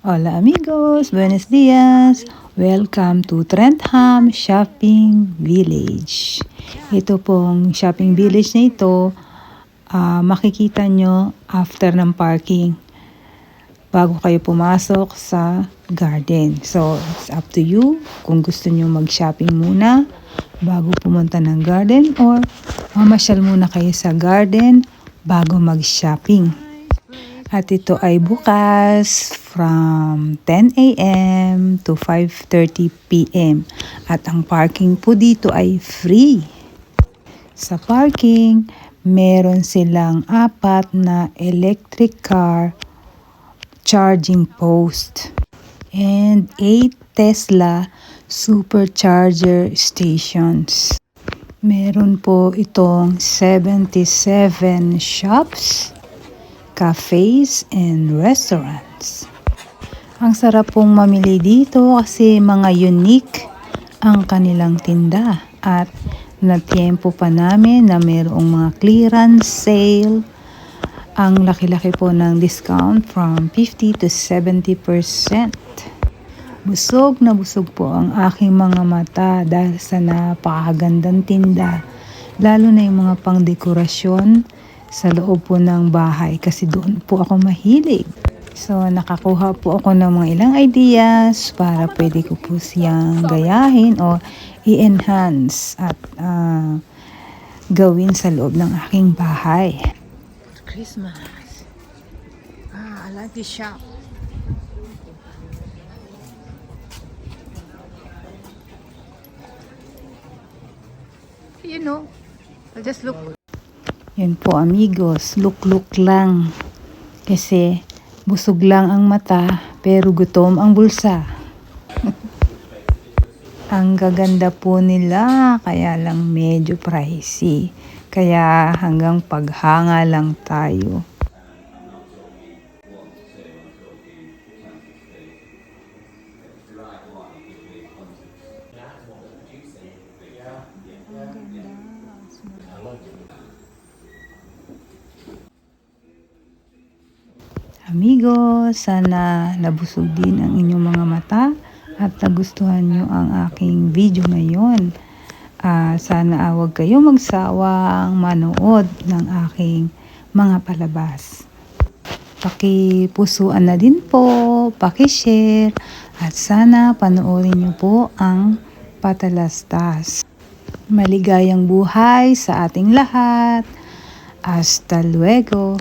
Hola amigos, buenos dias! Welcome to Trentham Shopping Village. Ito pong shopping village na ito, makikita nyo after ng parking bago kayo pumasok sa garden. So, it's up to you kung gusto nyo mag-shopping muna bago pumunta ng garden or mamasyal muna kayo sa garden bago mag-shopping. At ito ay bukas from 10 a.m. to 5:30 p.m. At ang parking po dito ay free. Sa parking, meron silang 4 na electric car charging post and 8 Tesla supercharger stations. Meron po itong 77 shops, cafes and restaurants. Ang sarap pong mamili dito kasi mga unique ang kanilang tinda at na-tiempo pa namin na mayroong mga clearance sale. Ang laki-laki po ng discount from 50 to 70%. Busog na busog po ang aking mga mata dahil sa napakagandang tinda. Lalo na yung mga pangdekorasyon sa loob po ng bahay kasi doon po ako mahilig. So nakakuha po ako ng mga ilang ideas para pwede ko po siyang gayahin o i-enhance at gawin sa loob ng aking bahay. Christmas. I like this shop. You know, I just look. Yun po amigos, look lang. Kasi busog lang ang mata pero gutom ang bulsa. Ang gaganda po nila kaya lang medyo pricey. Kaya hanggang paghanga lang tayo. Amigos, sana nabusog din ang inyong mga mata at nagustuhan nyo ang aking video ngayon. Sana huwag kayo magsawang manood ng aking mga palabas. Pakipusuan na din po, pakishare at sana panoorin nyo po ang Patalastas. Maligayang buhay sa ating lahat. Hasta luego!